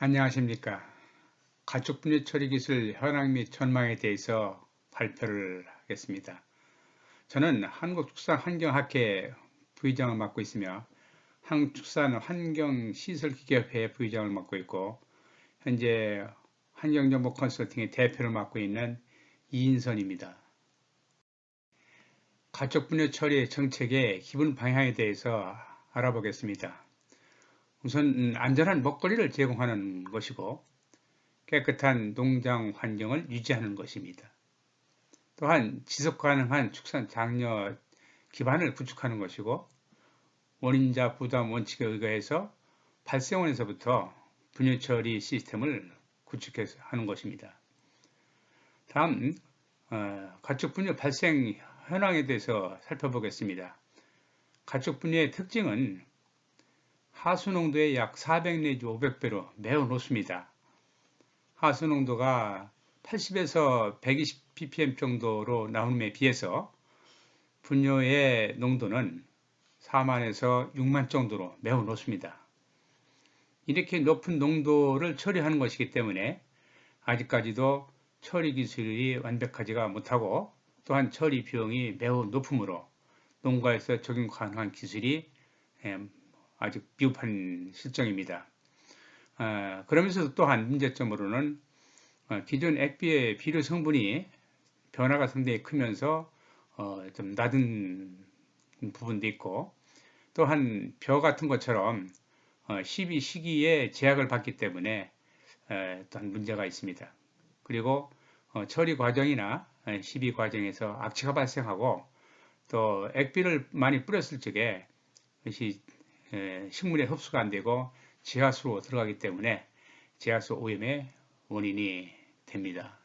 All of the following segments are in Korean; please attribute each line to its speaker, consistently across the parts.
Speaker 1: 안녕하십니까. 가축분해 처리 기술 현황 및 전망에 대해서 발표를 하겠습니다. 저는 한국축산환경학회 부의장을 맡고 있으며 한국축산환경시설기계회 부의장을 맡고 있고 현재 환경정보 컨설팅의 대표를 맡고 있는 이인선입니다. 가축분해 처리 정책의 기본 방향에 대해서 알아보겠습니다. 우선 안전한 먹거리를 제공하는 것이고 깨끗한 농장 환경을 유지하는 것입니다. 또한 지속가능한 축산 장려 기반을 구축하는 것이고 원인자 부담 원칙에 의거해서 발생원에서부터 분해 처리 시스템을 구축해서 하는 것입니다. 다음 가축 분해 발생 현황에 대해서 살펴보겠습니다. 가축 분해의 특징은 하수 농도의 약 400 내지 500배로 매우 높습니다. 하수 농도가 80에서 120 ppm 정도로 나옴에 비해서 분뇨의 농도는 4만에서 6만 정도로 매우 높습니다. 이렇게 높은 농도를 처리하는 것이기 때문에 아직까지도 처리 기술이 완벽하지가 못하고 또한 처리 비용이 매우 높으므로 농가에서 적용 가능한 기술이 아직 미흡한 실정입니다. 그러면서도 또한 문제점으로는 기존 액비의 비료 성분이 변화가 상당히 크면서 좀 낮은 부분도 있고 또한 벼 같은 것처럼 시비 시기에 제약을 받기 때문에 또한 문제가 있습니다. 그리고 처리 과정이나 시비 과정에서 악취가 발생하고 또 액비를 많이 뿌렸을 적에 이것이 식물에 흡수가 안 되고 지하수로 들어가기 때문에 지하수 오염의 원인이 됩니다.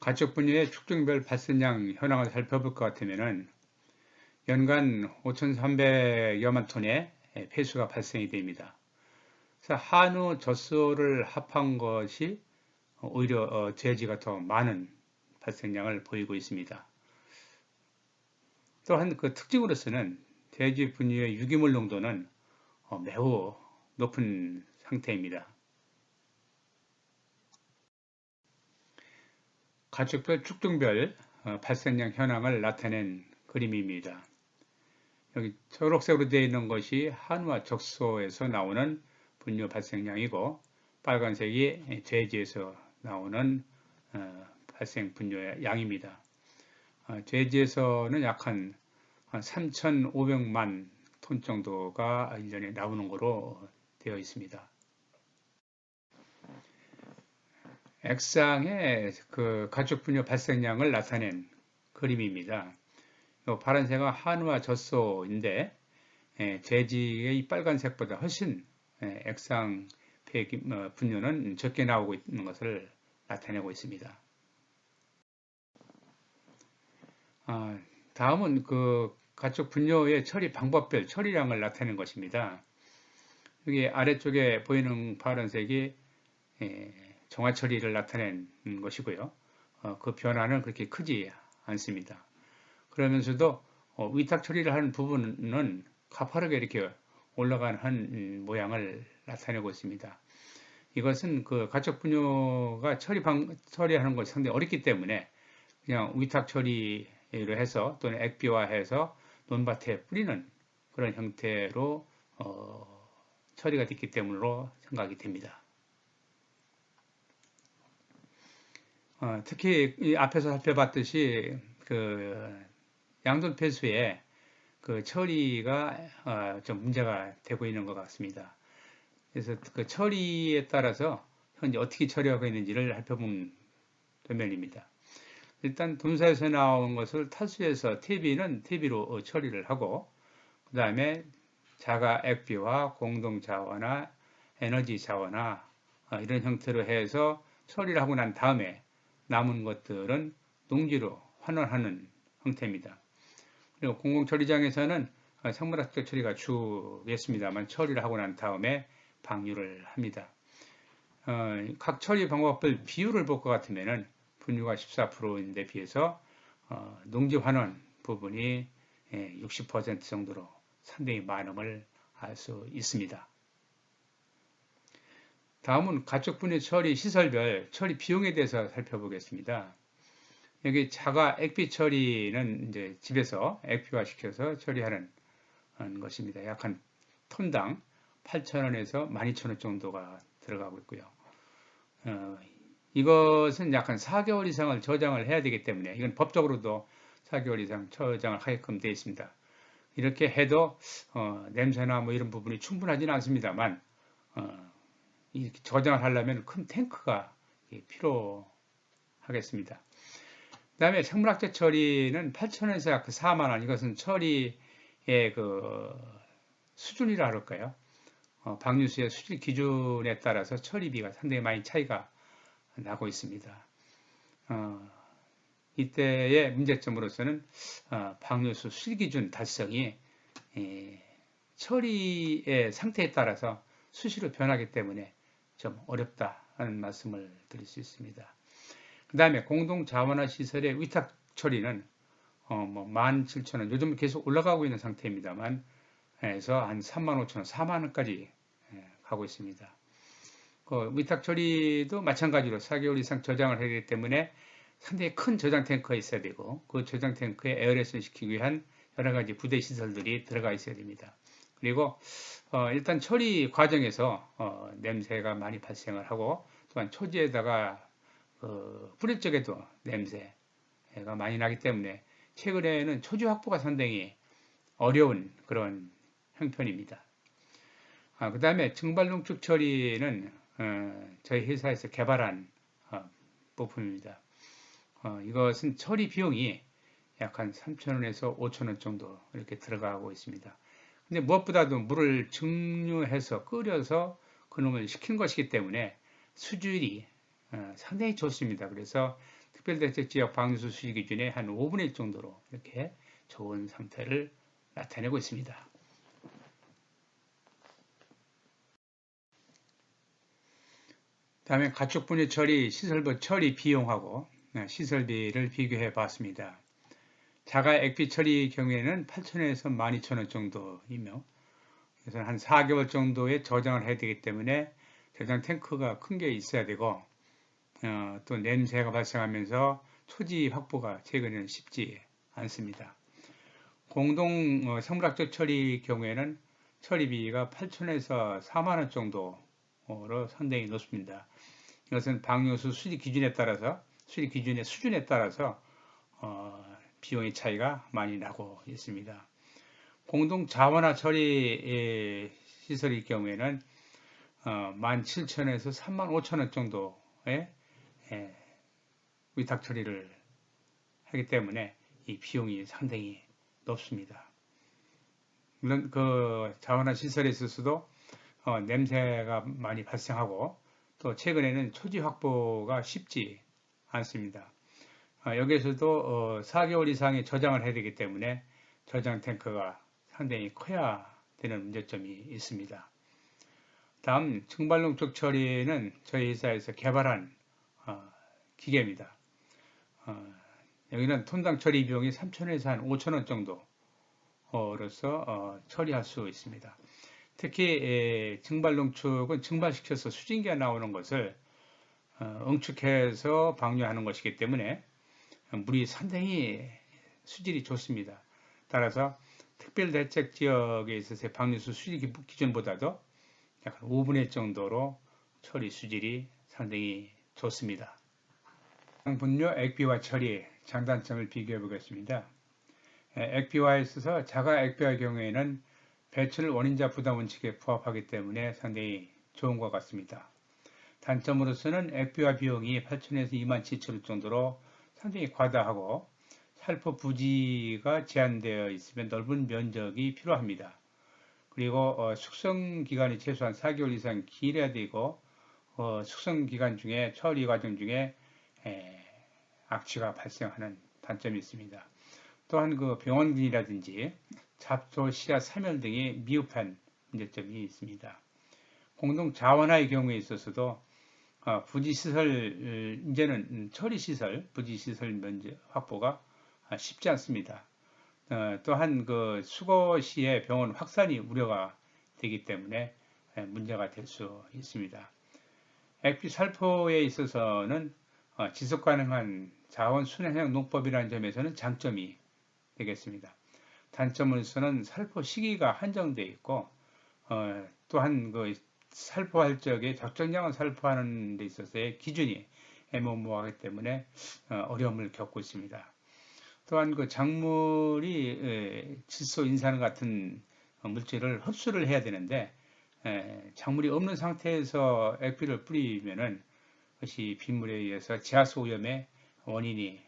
Speaker 1: 가축 분해의 축종별 발생량 현황을 살펴볼 것 같으면 연간 5,300여만 톤의 폐수가 발생이 됩니다. 그래서 한우 젖소를 합한 것이 오히려 돼지가 더 많은 발생량을 보이고 있습니다. 또한 그 특징으로서는 돼지 분유의 유기물 농도는 매우 높은 상태입니다. 가축별 축종별 발생량 현황을 나타낸 그림입니다. 여기 초록색으로 되어 있는 것이 한우와 적소에서 나오는 분뇨 발생량이고 빨간색이 돼지에서 나오는 발생 분뇨의 양입니다. 돼지에서는 약 한 3,500만 톤 정도가 1년에 나오는 것으로 되어 있습니다. X상의 그 가축 분뇨 발생량을 나타낸 그림입니다. 파란색은 한우와 젖소인데 돼지의 빨간색보다 훨씬 액상 분뇨는 적게 나오고 있는 것을 나타내고 있습니다. 다음은 그 가축 분뇨의 처리 방법별 처리량을 나타내는 것입니다. 여기 아래쪽에 보이는 파란색이 정화 처리를 나타낸 것이고요. 그 변화는 그렇게 크지 않습니다. 그러면서도 위탁 처리를 하는 부분은 가파르게 이렇게 올라가는 한 모양을 나타내고 있습니다. 이것은 그 가축 분뇨가 처리하는 것이 상당히 어렵기 때문에 그냥 위탁 처리로 해서 또는 액비화해서 논밭에 뿌리는 그런 형태로 처리가 됐기 때문으로 생각이 됩니다. 특히 이 앞에서 살펴봤듯이 그 양존 폐수에 그 처리가 좀 문제가 되고 있는 것 같습니다. 그래서 그 처리에 따라서 현재 어떻게 처리하고 있는지를 살펴보면 되면입니다. 일단 돈사에서 나온 것을 탈수해서 퇴비는 퇴비로 처리를 하고 그 다음에 자가 액비와 공동 자원화, 에너지 자원화 이런 형태로 해서 처리를 하고 난 다음에 남은 것들은 농지로 환원하는 형태입니다. 그리고 공공처리장에서는 생물학적 처리가 주겠습니다만 처리를 하고 난 다음에 방류를 합니다. 각 처리 방법별 비율을 볼 것 같으면 분유가 14%인데 비해서 농지 환원 부분이 60% 정도로 상당히 많음을 알 수 있습니다. 다음은 가축분해 처리 시설별 처리 비용에 대해서 살펴보겠습니다. 여기 자가 액비 처리는 이제 집에서 액비화 시켜서 처리하는 것입니다. 약 한 톤당 8,000원에서 12,000원 정도가 들어가고 있고요. 이것은 약 한 4개월 이상을 저장을 해야 되기 때문에 이건 법적으로도 4개월 이상 저장을 하게끔 되어 있습니다. 이렇게 해도 냄새나 뭐 이런 부분이 충분하지는 않습니다만 이렇게 저장을 하려면 큰 탱크가 필요하겠습니다. 그 다음에 생물학적 처리는 8,000원에서 약 4만원, 이것은 처리의 그 수준이라 할까요? 방류수의 수질 기준에 따라서 처리비가 상당히 많이 차이가 나고 있습니다. 이때의 문제점으로서는 방류수 수질 기준 달성이 처리의 상태에 따라서 수시로 변하기 때문에 좀 어렵다는 말씀을 드릴 수 있습니다. 그 다음에 공동자원화 시설의 위탁 처리는 뭐 17,000원, 요즘 계속 올라가고 있는 상태입니다만 해서 한 35,000원, 4만원까지 가고 있습니다. 그 위탁 처리도 마찬가지로 4개월 이상 저장을 해야 되기 때문에 상당히 큰 저장 탱크가 있어야 되고 그 저장 탱크에 에어레슨 시키기 위한 여러 가지 부대 시설들이 들어가 있어야 됩니다. 그리고 일단 처리 과정에서 냄새가 많이 발생을 하고 또한 초지에다가 뿌릴 적에도 냄새가 많이 나기 때문에 최근에는 초지 확보가 상당히 어려운 그런 형편입니다. 그 다음에 증발농축 처리는 저희 회사에서 개발한 부품입니다. 이것은 처리 비용이 약 한 3,000원에서 5,000원 정도 이렇게 들어가고 있습니다. 근데 무엇보다도 물을 증류해서 끓여서 그놈을 식힌 것이기 때문에 수질이 상당히 좋습니다. 그래서 특별대책지역 방류수 수질 기준의 한 5분의 1 정도로 이렇게 좋은 상태를 나타내고 있습니다. 다음에 가축분해 처리, 시설부 처리 비용하고 시설비를 비교해 봤습니다. 자가 액비 처리 경우에는 8,000원에서 12,000원 정도이며 그래서 한 4개월 정도의 저장을 해야 되기 때문에 저장 탱크가 큰 게 있어야 되고 또 냄새가 발생하면서 초지 확보가 최근에는 쉽지 않습니다. 공동 생물학적 처리 경우에는 처리비가 8,000원에서 4만원 정도로 상당히 높습니다. 이것은 방류수 수질 기준에 따라서 수질 기준의 수준에 따라서 비용의 차이가 많이 나고 있습니다. 공동 자원화 처리 시설일 경우에는 17,000원에서 35,000원 정도의 위탁 처리를 하기 때문에 이 비용이 상당히 높습니다. 물론 그 자원화 시설에 있어서도 냄새가 많이 발생하고 또 최근에는 초지 확보가 쉽지 않습니다. 여기에서도 4개월 이상의 저장을 해야 되기 때문에 저장 탱크가 상당히 커야 되는 문제점이 있습니다. 다음 증발농축 처리는 저희 회사에서 개발한 기계입니다. 여기는 톤당 처리 비용이 3,000원에서 한 5,000원 정도로서 처리할 수 있습니다. 특히 증발농축은 증발시켜서 수증기가 나오는 것을 응축해서 방류하는 것이기 때문에 물이 상당히 수질이 좋습니다. 따라서 특별대책 지역에 있어서의 방류수 수질 기준보다도 약 5분의 1 정도로 처리 수질이 상당히 좋습니다. 분뇨 액비화 처리 장단점을 비교해 보겠습니다. 액비화에 있어서 자가 액비화의 경우에는 배출 원인자 부담 원칙에 부합하기 때문에 상당히 좋은 것 같습니다. 단점으로서는 액비화 비용이 8,000원에서 27,000원 정도로 상당히 과다하고 살포 부지가 제한되어 있으면 넓은 면적이 필요합니다. 그리고 숙성 기간이 최소한 4개월 이상 길어야 되고 숙성 기간 중에 처리 과정 중에 악취가 발생하는 단점이 있습니다. 또한 그 병원균이라든지 잡초, 씨앗, 사멸 등이 미흡한 문제점이 있습니다. 공동 자원화의 경우에 있어서도 부지시설, 이제는 처리시설, 부지시설 면적 확보가 쉽지 않습니다. 또한 그 수거 시에 병원 확산이 우려가 되기 때문에 문제가 될 수 있습니다. 액비 살포에 있어서는 지속 가능한 자원 순환형 농법이라는 점에서는 장점이 되겠습니다. 단점으로서는 살포 시기가 한정되어 있고 또한 그 살포할 적에 적정량을 살포하는 데 있어서의 기준이 애매모호하기 때문에 어려움을 겪고 있습니다. 또한 그 작물이 질소, 인산 같은 물질을 흡수를 해야 되는데 작물이 없는 상태에서 액비를 뿌리면은 그것이 빗물에 의해서 지하수 오염의 원인이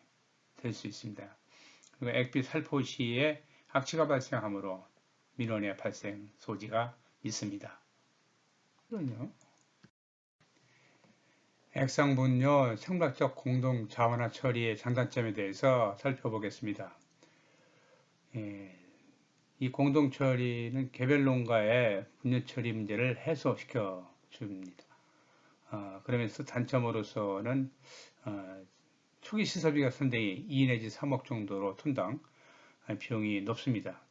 Speaker 1: 될 수 있습니다. 그리고 액비 살포 시에 악취가 발생하므로 민원의 발생 소지가 있습니다. 이건요. 액상분뇨 생물학적 공동 자원화 처리의 장단점에 대해서 살펴보겠습니다. 이 공동 처리는 개별 농가의 분뇨 처리 문제를 해소시켜 줍니다. 그러면서 단점으로서는 초기 시설비가 상당히 2 내지 3억 정도로 톤당 비용이 높습니다.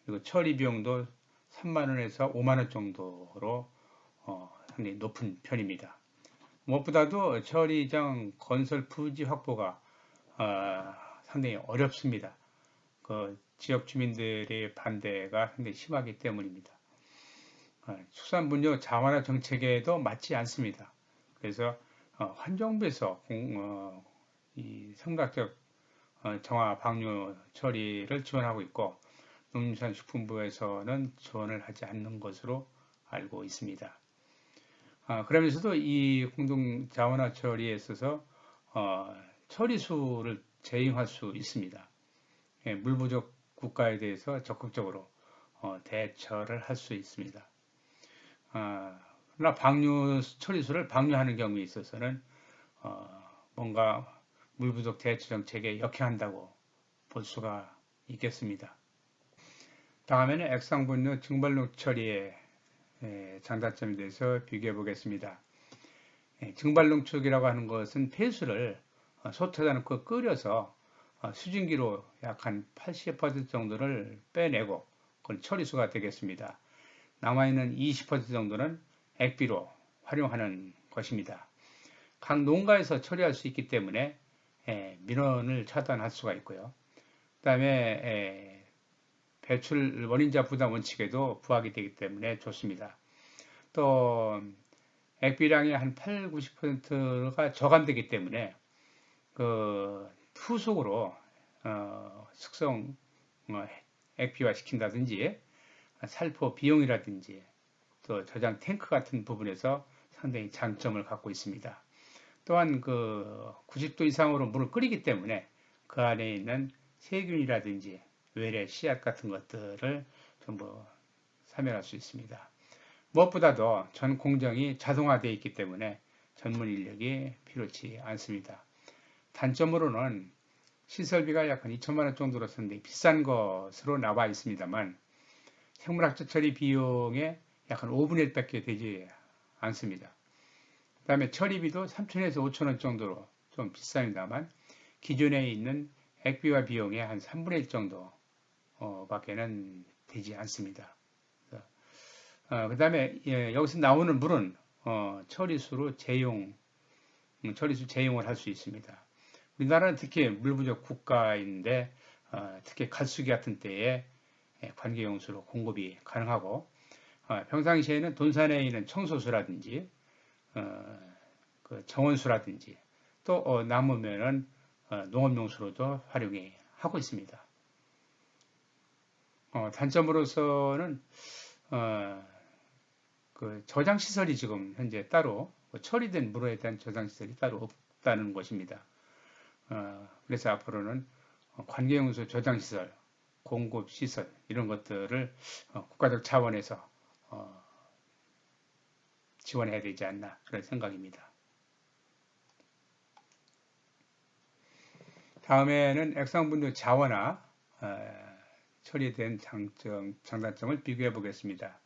Speaker 1: 그리고 처리 비용도 3만 원에서 5만 원 정도로 상당히 높은 편입니다. 무엇보다도 처리장 건설 부지 확보가 상당히 어렵습니다. 그 지역 주민들의 반대가 상당히 심하기 때문입니다. 수산분뇨 자원화 정책에도 맞지 않습니다. 그래서 환경부에서 이 생물학적 정화 방류 처리를 지원하고 있고 농림수산식품부에서는 지원을 하지 않는 것으로 알고 있습니다. 그러면서도 이 공동 자원화 처리에 있어서 처리수를 제한할 수 있습니다. 물 부족 국가에 대해서 적극적으로 대처를 할 수 있습니다. 그러나 방류 처리수를 방류하는 경우에 있어서는 뭔가 물 부족 대처 정책에 역행한다고 볼 수가 있겠습니다. 다음에는 액상분뇨 증발로 처리의 장단점에 대해서 비교해 보겠습니다. 증발농축이라고 하는 것은 폐수를 솥에다 넣고 끓여서 수증기로 약 한 80% 정도를 빼내고 그건 처리수가 되겠습니다. 남아있는 20% 정도는 액비로 활용하는 것입니다. 각 농가에서 처리할 수 있기 때문에 민원을 차단할 수가 있고요. 그 다음에 배출 원인자 부담 원칙에도 부합이 되기 때문에 좋습니다. 또 액비량의 한 8, 90%가 저감되기 때문에 그 후속으로 숙성 액비화 시킨다든지 살포 비용이라든지 또 저장 탱크 같은 부분에서 상당히 장점을 갖고 있습니다. 또한 그 90도 이상으로 물을 끓이기 때문에 그 안에 있는 세균이라든지 외래 씨앗 같은 것들을 전부 사멸할 수 있습니다. 무엇보다도 전 공정이 자동화되어 있기 때문에 전문 인력이 필요치 않습니다. 단점으로는 시설비가 약 한 2천만 원 정도로 썼는데 비싼 것으로 나와 있습니다만 생물학적 처리 비용의 약 한 5분의 1밖에 되지 않습니다. 그 다음에 처리비도 3천에서 5천 원 정도로 좀 비쌉니다만 기존에 있는 액비화 비용의 한 3분의 1 정도 밖에는 되지 않습니다. 그 다음에 여기서 나오는 물은 처리수 재용을 할 수 있습니다. 우리나라는 특히 물 부족 국가인데 특히 갈수기 같은 때에 관계용수로 공급이 가능하고 평상시에는 돈산에 있는 청소수라든지 그 정원수라든지 또 남으면은 농업용수로도 활용이 하고 있습니다. 단점으로서는 그 저장 시설이 지금 현재 따로 처리된 물에 대한 저장 시설이 따로 없다는 것입니다. 그래서 앞으로는 관계용수 저장 시설, 공급 시설 이런 것들을 국가적 차원에서 지원해야 되지 않나 그런 생각입니다. 다음에는 액상분뇨 자원화 처리된 장단점을 비교해 보겠습니다.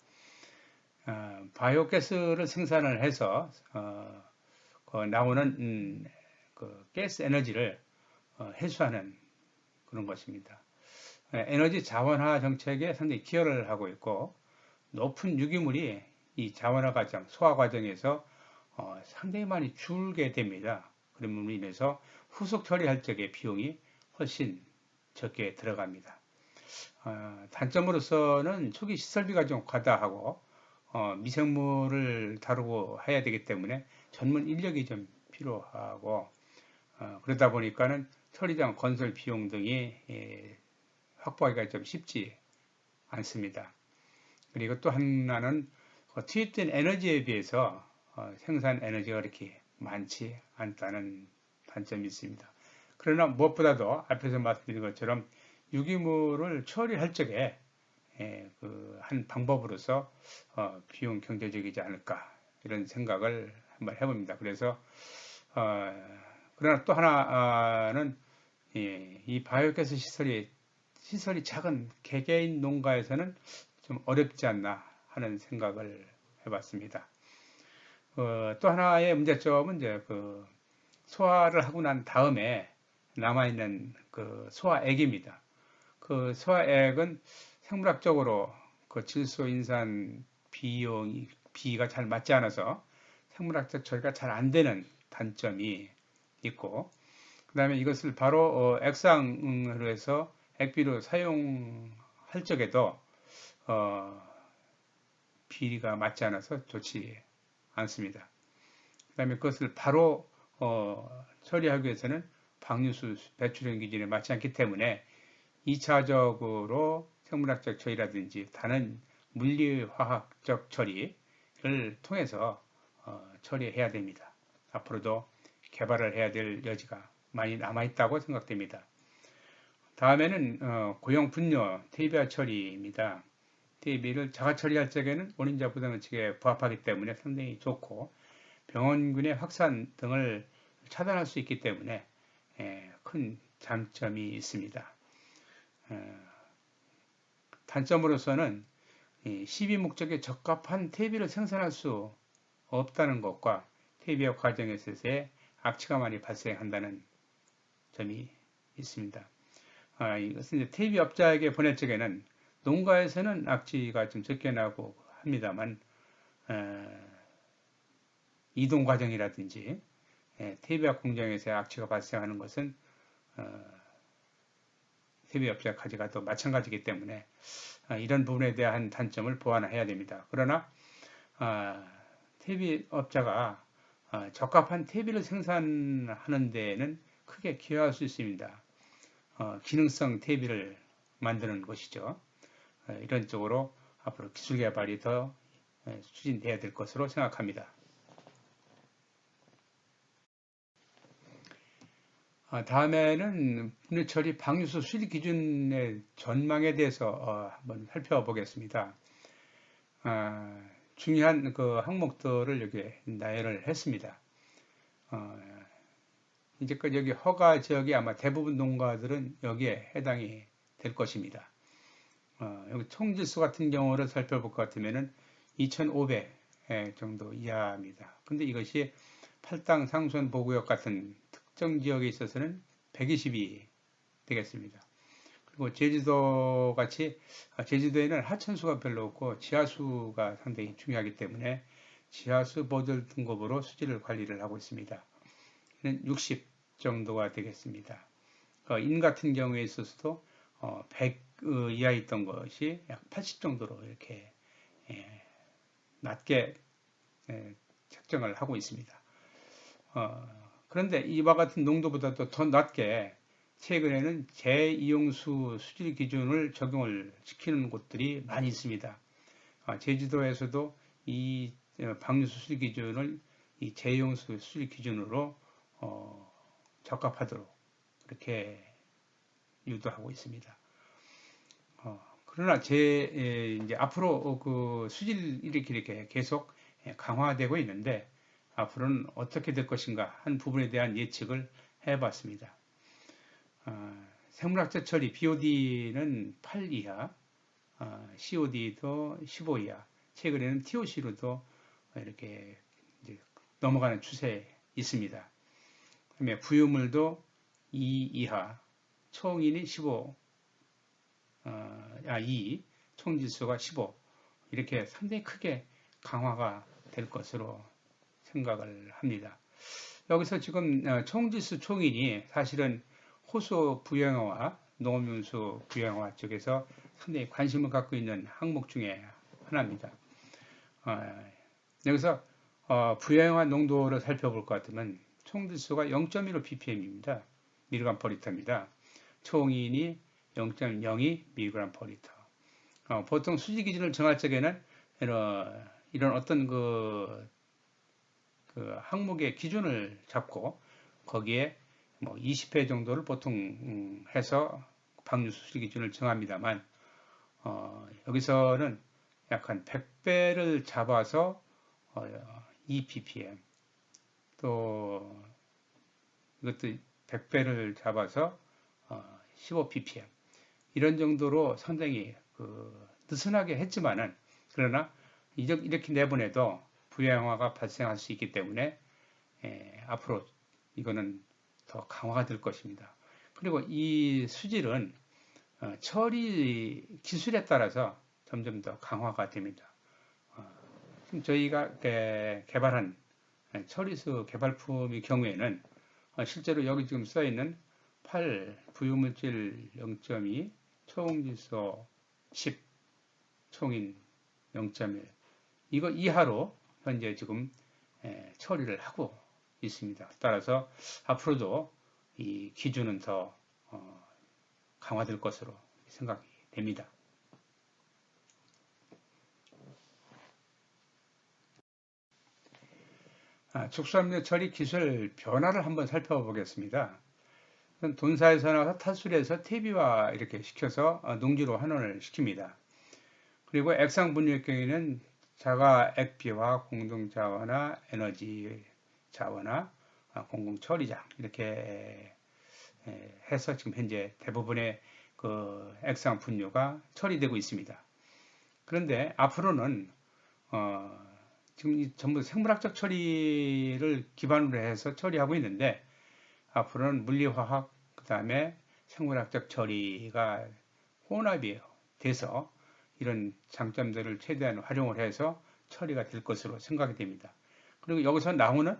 Speaker 1: 바이오가스를 생산을 해서 나오는 그 가스 에너지를 해소하는 그런 것입니다. 에너지 자원화 정책에 상당히 기여를 하고 있고 높은 유기물이 이 자원화 과정, 소화 과정에서 상당히 많이 줄게 됩니다. 그럼으로 인해서 후속 처리할 적의 비용이 훨씬 적게 들어갑니다. 단점으로서는 초기 시설비가 좀 과다하고 미생물을 다루고 해야 되기 때문에 전문 인력이 좀 필요하고 그러다 보니까는 처리장 건설 비용 등이 확보하기가 좀 쉽지 않습니다. 그리고 또 하나는 투입된 에너지에 비해서 생산 에너지가 그렇게 많지 않다는 단점이 있습니다. 그러나 무엇보다도 앞에서 말씀드린 것처럼 유기물을 처리할 적에 한 방법으로서 비용 경제적이지 않을까 이런 생각을 한번 해봅니다. 그래서 그러나 또 하나는 이 바이오가스 시설이 작은 개개인 농가에서는 좀 어렵지 않나 하는 생각을 해봤습니다. 또 하나의 문제점은 이제 그 소화를 하고 난 다음에 남아있는 그 소화액입니다. 그 소화액은 생물학적으로 그 질소 인산 비가 잘 맞지 않아서 생물학적 처리가 잘 안 되는 단점이 있고, 그 다음에 이것을 바로 액상으로 해서 액비로 사용할 적에도 비리가 맞지 않아서 좋지 않습니다. 그 다음에 그것을 바로 처리하기 위해서는 방류수 배출형 기준에 맞지 않기 때문에 2차적으로 생물학적 처리라든지 다른 물리화학적 처리를 통해서 처리해야 됩니다. 앞으로도 개발을 해야 될 여지가 많이 남아있다고 생각됩니다. 다음에는 고형 분뇨 퇴비화 처리입니다. 퇴비를 자가 처리할 적에는 원인자 부담 원칙에 부합하기 때문에 상당히 좋고 병원균의 확산 등을 차단할 수 있기 때문에 큰 장점이 있습니다. 단점으로서는 시비 목적에 적합한 퇴비를 생산할 수 없다는 것과 퇴비화 과정에서의 악취가 많이 발생한다는 점이 있습니다. 이것은 이제 퇴비업자에게 보낼 적에는 농가에서는 악취가 좀 적게 나고 합니다만 이동 과정이라든지 퇴비화 공장에서 악취가 발생하는 것은 퇴비업자가 가져가도 마찬가지이기 때문에 이런 부분에 대한 단점을 보완해야 됩니다. 그러나 퇴비업자가 적합한 퇴비를 생산하는 데에는 크게 기여할 수 있습니다. 기능성 퇴비를 만드는 것이죠. 이런 쪽으로 앞으로 기술 개발이 더 추진돼야 될 것으로 생각합니다. 다음에는 분해 처리 방류수 수질 기준의 전망에 대해서 한번 살펴보겠습니다. 중요한 그 항목들을 여기 나열을 했습니다. 이제까지 여기 허가 지역이 아마 대부분 농가들은 여기에 해당이 될 것입니다. 여기 총질수 같은 경우를 살펴볼 것 같으면은 2,500 정도 이하입니다. 근데 이것이 팔당 상수원 보구역 같은 특정 지역에 있어서는 120이 되겠습니다. 그리고 제주도 같이 제주도에는 하천수가 별로 없고 지하수가 상당히 중요하기 때문에 지하수 보존 등급으로 수질을 관리를 하고 있습니다. 60 정도가 되겠습니다. 인 같은 경우에 있어서도 100 이하에 있던 것이 약 80 정도로 이렇게 낮게 책정을 하고 있습니다. 그런데 이와 같은 농도보다도 더 낮게 최근에는 재이용수 수질 기준을 적용을 시키는 곳들이 많이 있습니다. 제주도에서도 이 방류수 수질 기준을 이 재이용수 수질 기준으로 적합하도록 그렇게 유도하고 있습니다. 그러나 이제 앞으로 그 수질 이렇게 계속 강화되고 있는데 앞으로는 어떻게 될 것인가 한 부분에 대한 예측을 해봤습니다. 생물학적 처리 BOD는 8 이하, COD도 15 이하, 최근에는 TOC로도 이렇게 이제 넘어가는 추세에 있습니다. 그다음에 부유물도 2 이하, 총인이 15, 2, 총지수가 15 이렇게 상당히 크게 강화가 될 것으로 생각을 합니다. 여기서 지금 총지수 총인이 사실은 호수 부영화와 농업용수 부영화 쪽에서 상당히 관심을 갖고 있는 항목 중에 하나입니다. 여기서 부영화 농도를 살펴볼 것 같으면 총지수가 0.15 ppm입니다. mg per li터입니다. 총인이 0.02 mg per liter. 보통 수지 기준을 정할 적에는 이런 어떤 그 항목의 기준을 잡고 거기에 뭐 20회 정도를 보통 해서 방류 수지 기준을 정합니다만 여기서는 약 한 100배를 잡아서 2ppm 또 이것도 100배를 잡아서 15ppm 이런 정도로 상당히 느슨하게 했지만은 그러나 이렇게 내보내도 부양화가 발생할 수 있기 때문에 앞으로 이거는 더 강화가 될 것입니다. 그리고 이 수질은 처리 기술에 따라서 점점 더 강화가 됩니다. 저희가 개발한 처리수 개발품의 경우에는 실제로 여기 지금 써 있는 8, 부유물질 0.2, 총지수 10, 총인 0.1 이거 이하로 현재 지금 처리를 하고 있습니다. 따라서 앞으로도 이 기준은 더 강화될 것으로 생각이 됩니다. 축산물 처리 기술 변화를 한번 살펴보겠습니다. 돈사에서 나와서 탈수해서 퇴비화 이렇게 시켜서 농지로 환원을 시킵니다. 그리고 액상 분류의 경우에는 자가 액비화, 공동 자원화, 에너지 자원화, 공공 처리장 이렇게 해서 지금 현재 대부분의 그 액상 분류가 처리되고 있습니다. 그런데 앞으로는 지금 전부 생물학적 처리를 기반으로 해서 처리하고 있는데 앞으로는 물리화학 그 다음에 생물학적 처리가 혼합이 돼서 이런 장점들을 최대한 활용을 해서 처리가 될 것으로 생각이 됩니다. 그리고 여기서 나오는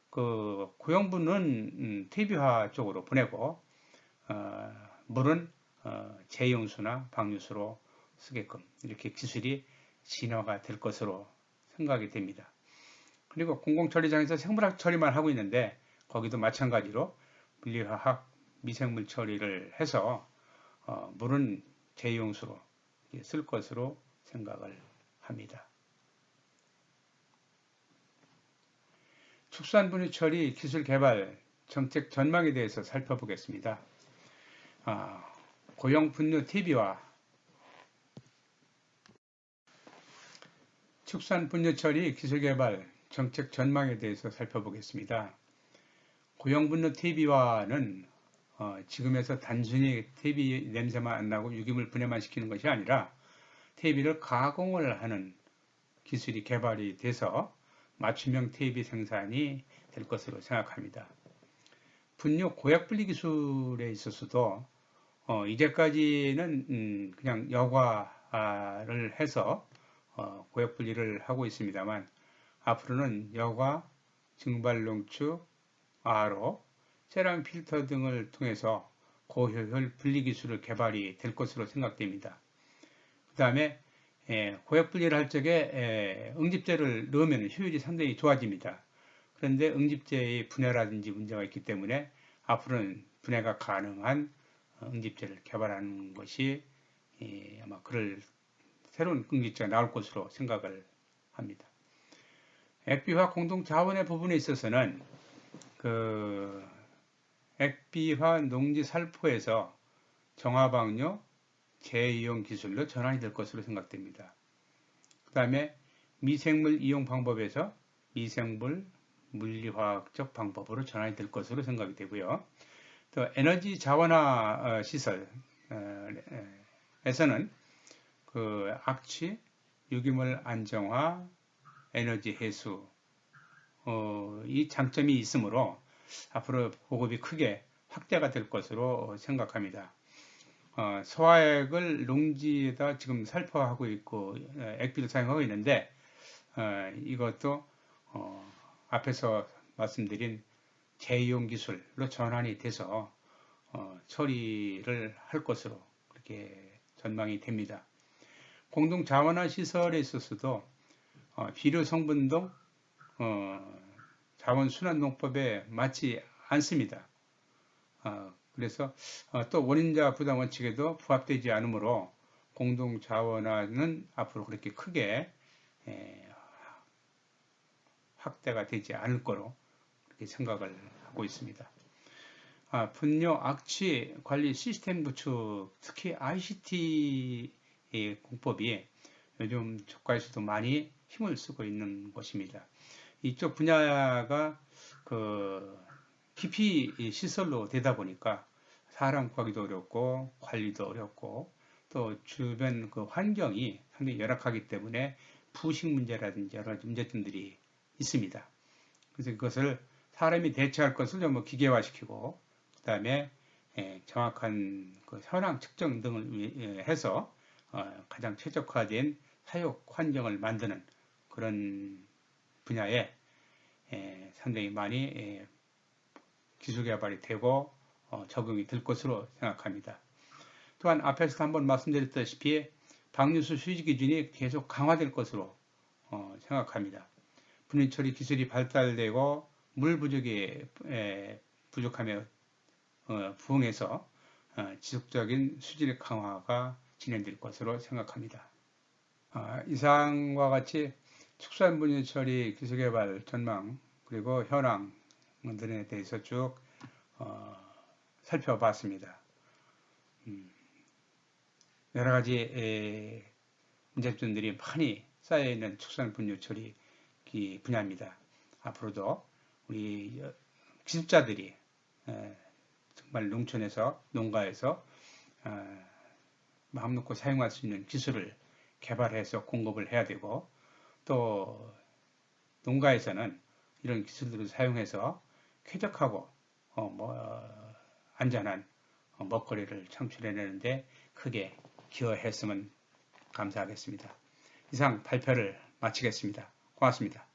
Speaker 1: 그 고용분은 퇴비화 쪽으로 보내고 물은 재용수나 방류수로 쓰게끔 이렇게 기술이 진화가 될 것으로 생각이 됩니다. 그리고 공공처리장에서 생물학 처리만 하고 있는데 거기도 마찬가지로 물리화학, 미생물 처리를 해서 물은 재용수로 쓸 것으로 생각을 합니다. 축산분유 처리 기술 개발 정책 전망에 대해서 살펴보겠습니다. 고용분유 퇴비화 축산분유 처리 기술 개발 정책 전망에 대해서 살펴보겠습니다. 고용분유 퇴비화는 지금에서 단순히 퇴비 냄새만 안 나고 유기물 분해만 시키는 것이 아니라 퇴비를 가공을 하는 기술이 개발이 돼서 맞춤형 퇴비 생산이 될 것으로 생각합니다. 분유 고약 분리 기술에 있어서도 이제까지는 그냥 여과를 해서 고약 분리를 하고 있습니다만 앞으로는 여과, 증발농축, RO, 세라믹 필터 등을 통해서 고효율 분리 기술을 개발이 될 것으로 생각됩니다. 그 다음에 고약 분리를 할 적에 응집제를 넣으면 효율이 상당히 좋아집니다. 그런데 응집제의 분해라든지 문제가 있기 때문에 앞으로는 분해가 가능한 응집제를 개발하는 것이 아마 그럴 새로운 응집제가 나올 것으로 생각을 합니다. 액비화 공동 자원의 부분에 있어서는 그 액비화 농지 살포에서 정화방류 재이용 기술로 전환이 될 것으로 생각됩니다. 그 다음에 미생물 이용 방법에서 미생물 물리화학적 방법으로 전환이 될 것으로 생각이 되고요. 또 에너지 자원화 시설에서는 그 악취, 유기물 안정화, 에너지 해수 이 장점이 있으므로 앞으로 보급이 크게 확대가 될 것으로 생각합니다. 소화액을 농지에다 지금 살포하고 있고 액비를 사용하고 있는데 이것도 앞에서 말씀드린 재이용 기술로 전환이 돼서 처리를 할 것으로 그렇게 전망이 됩니다. 공동 자원화 시설에 있어서도 비료 성분 등 자원 순환 농법에 맞지 않습니다. 그래서 또 원인자 부담 원칙에도 부합되지 않으므로 공동 자원화는 앞으로 그렇게 크게 확대가 되지 않을 거로 그렇게 생각을 하고 있습니다. 분뇨 악취 관리 시스템 구축, 특히 ICT 공법이 요즘 저가에서도 많이 힘을 쓰고 있는 것입니다. 이쪽 분야가 깊이 시설로 되다 보니까 사람 구하기도 어렵고 관리도 어렵고 또 주변 환경이 상당히 열악하기 때문에 부식 문제라든지 여러 가지 문제점들이 있습니다. 그래서 그것을 사람이 대처할 것을 좀 기계화시키고 그 다음에 정확한 현황 측정 등을 해서 가장 최적화된 사육 환경을 만드는 그런 분야에 상당히 많이 기술 개발이 되고 적용이 될 것으로 생각합니다. 또한 앞에서 한번 말씀드렸다시피 방류수 수지 기준이 계속 강화될 것으로 생각합니다. 분해 처리 기술이 발달되고 물 부족함에 부응해서 지속적인 수질 강화가 진행될 것으로 생각합니다. 이상과 같이 축산분해 처리 기술 개발 전망 그리고 현황들에 대해서 쭉 살펴봤습니다. 여러 가지 문제점들이 많이 쌓여있는 축산분해 처리 분야입니다. 앞으로도 우리 기술자들이 정말 농촌에서 농가에서 마음 놓고 사용할 수 있는 기술을 개발해서 공급을 해야 되고 또 농가에서는 이런 기술들을 사용해서 쾌적하고 안전한 먹거리를 창출해내는데 크게 기여했으면 감사하겠습니다. 이상 발표를 마치겠습니다. 고맙습니다.